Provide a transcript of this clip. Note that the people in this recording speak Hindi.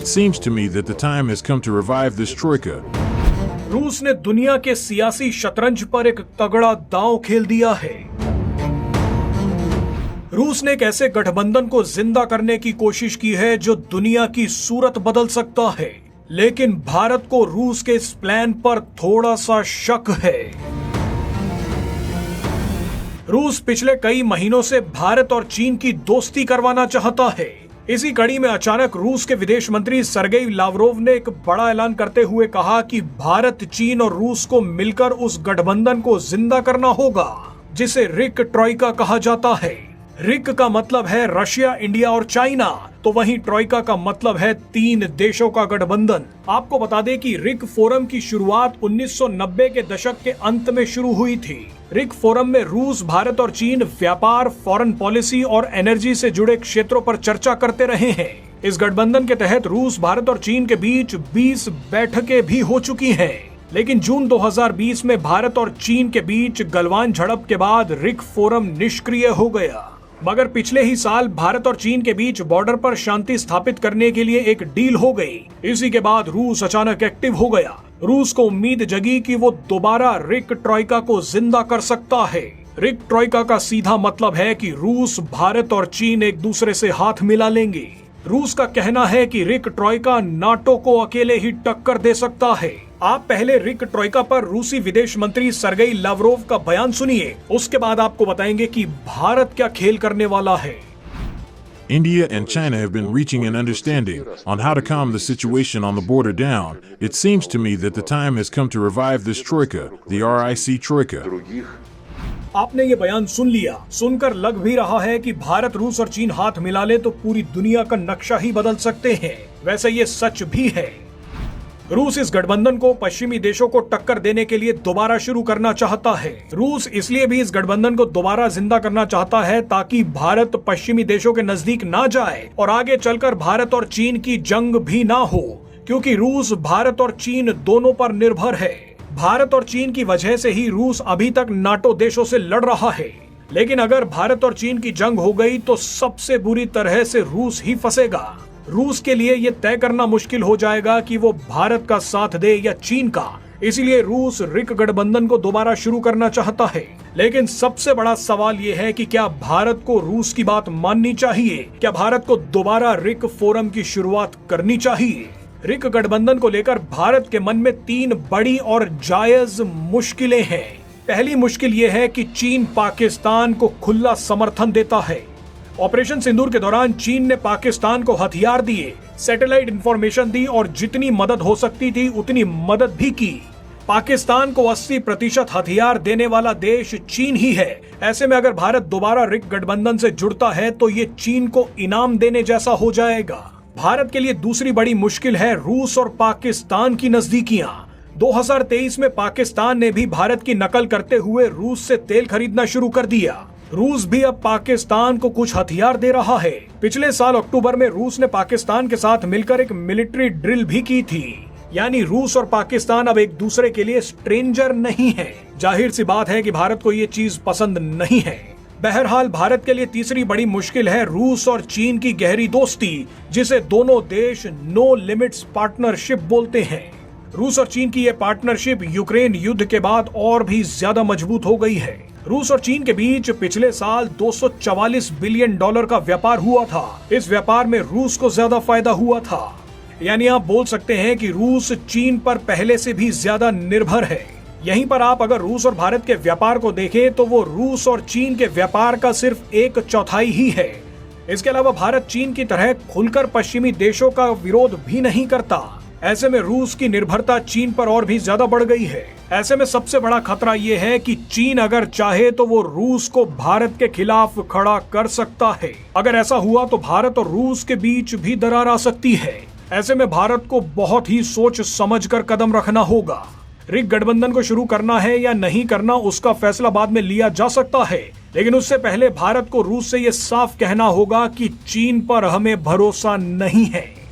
It seems to me that the time has come to revive this troika. रूस ने दुनिया के सियासी शतरंज पर एक तगड़ा दांव खेल दिया है। रूस ने एक ऐसे गठबंधन को जिंदा करने की कोशिश की है जो दुनिया की सूरत बदल सकता है, लेकिन भारत को रूस के इस प्लान पर थोड़ा सा शक है। रूस पिछले कई महीनों से भारत और चीन की दोस्ती करवाना चाहता है। इसी कड़ी में अचानक रूस के विदेश मंत्री सरगेई लावरोव ने एक बड़ा ऐलान करते हुए कहा कि भारत, चीन और रूस को मिलकर उस गठबंधन को जिंदा करना होगा जिसे रिक ट्रोइका कहा जाता है। रिक का मतलब है रशिया, इंडिया और चाइना, तो वहीं ट्रोइका का मतलब है 3 देशों का गठबंधन। आपको बता दें कि रिक फोरम की शुरुआत 1990 के दशक के अंत में शुरू हुई थी। रिक फोरम में रूस, भारत और चीन व्यापार, फॉरेन पॉलिसी और एनर्जी से जुड़े क्षेत्रों पर चर्चा करते रहे हैं। इस गठबंधन के तहत रूस, भारत और चीन के बीच 20 बैठकें भी हो चुकी हैं। लेकिन जून 2020 में भारत और चीन के बीच गलवान झड़प के बाद रिक फोरम निष्क्रिय हो गया। मगर पिछले ही साल भारत और चीन के बीच बॉर्डर पर शांति स्थापित करने के लिए एक डील हो गई। इसी के बाद रूस अचानक एक्टिव हो गया। रूस को उम्मीद जगी कि वो दोबारा रिक ट्रोइका को जिंदा कर सकता है। रिक ट्रोइका का सीधा मतलब है कि रूस, भारत और चीन एक दूसरे से हाथ मिला लेंगे। रूस का कहना है कि रिक ट्रोइका नाटो को अकेले ही टक्कर दे सकता है। आप पहले रिक ट्रोइका पर रूसी विदेश मंत्री सरगेई लावरोव का बयान सुनिए, उसके बाद आपको बताएंगे कि भारत क्या खेल करने वाला है। India and China have been reaching an understanding on how to calm the situation on the border down. It seems to me that the time has come to revive this troika, the RIC troika. आपने ये बयान सुन लिया। सुनकर लग भी रहा है कि भारत, रूस और चीन हाथ मिला ले तो पूरी दुनिया का नक्शा ही बदल सकते हैं। वैसे ये सच भी है। रूस इस गठबंधन को पश्चिमी देशों को टक्कर देने के लिए दोबारा शुरू करना चाहता है। रूस इसलिए भी इस गठबंधन को दोबारा जिंदा करना चाहता है ताकि भारत पश्चिमी देशों के नजदीक ना जाए और आगे चलकर भारत और चीन की जंग भी ना हो, क्योंकि रूस भारत और चीन दोनों पर निर्भर है। भारत और चीन की वजह से ही रूस अभी तक नाटो देशों से लड़ रहा है। लेकिन अगर भारत और चीन की जंग हो गई तो सबसे बुरी तरह से रूस ही फंसेगा। रूस के लिए यह तय करना मुश्किल हो जाएगा कि वो भारत का साथ दे या चीन का। इसलिए रूस रिक गठबंधन को दोबारा शुरू करना चाहता है। लेकिन सबसे बड़ा सवाल यह है कि क्या भारत को रूस की बात माननी चाहिए? क्या भारत को दोबारा रिक फोरम की शुरुआत करनी चाहिए? रिक गठबंधन को लेकर भारत के मन में 3 बड़ी और जायज मुश्किलें हैं। पहली मुश्किल यह है कि चीन पाकिस्तान को खुला समर्थन देता है। ऑपरेशन सिंदूर के दौरान चीन ने पाकिस्तान को हथियार दिए, सैटेलाइट इंफॉर्मेशन दी और जितनी मदद हो सकती थी उतनी मदद भी की। पाकिस्तान को 80% हथियार देने वाला देश चीन ही है। ऐसे में अगर भारत दोबारा रिक गठबंधन से जुड़ता है तो ये चीन को इनाम देने जैसा हो जाएगा। भारत के लिए दूसरी बड़ी मुश्किल है रूस और पाकिस्तान की नजदीकियां। 2023 में पाकिस्तान ने भी भारत की नकल करते हुए रूस से तेल खरीदना शुरू कर दिया। रूस भी अब पाकिस्तान को कुछ हथियार दे रहा है। पिछले साल अक्टूबर में रूस ने पाकिस्तान के साथ मिलकर एक मिलिट्री ड्रिल भी की थी। यानी रूस और पाकिस्तान अब एक दूसरे के लिए स्ट्रेंजर नहीं है। जाहिर सी बात है कि भारत को ये चीज पसंद नहीं है। बहरहाल भारत के लिए तीसरी बड़ी मुश्किल है रूस और चीन की गहरी दोस्ती, जिसे दोनों देश नो लिमिट्स पार्टनरशिप बोलते हैं। रूस और चीन की यह पार्टनरशिप यूक्रेन युद्ध के बाद और भी ज्यादा मजबूत हो गई है। रूस और चीन के बीच पिछले साल $244 बिलियन का व्यापार हुआ था। इस व्यापार में रूस को ज्यादा फायदा हुआ था। यानी आप बोल सकते हैं कि रूस चीन पर पहले से भी ज्यादा निर्भर है। यहीं पर आप अगर रूस और भारत के व्यापार को देखें तो वो रूस और चीन के व्यापार का सिर्फ 1/4 ही है। इसके अलावा भारत चीन की तरह खुलकर पश्चिमी देशों का विरोध भी नहीं करता। ऐसे में रूस की निर्भरता चीन पर और भी ज्यादा बढ़ गई है। ऐसे में सबसे बड़ा खतरा ये है कि चीन अगर चाहे तो वो रूस को भारत के खिलाफ खड़ा कर सकता है। अगर ऐसा हुआ तो भारत और रूस के बीच भी दरार आ सकती है। ऐसे में भारत को बहुत ही सोच समझकर कदम रखना होगा। रिक गठबंधन को शुरू करना है या नहीं करना, उसका फैसला बाद में लिया जा सकता है, लेकिन उससे पहले भारत को रूस से ये साफ कहना होगा कि चीन पर हमें भरोसा नहीं है।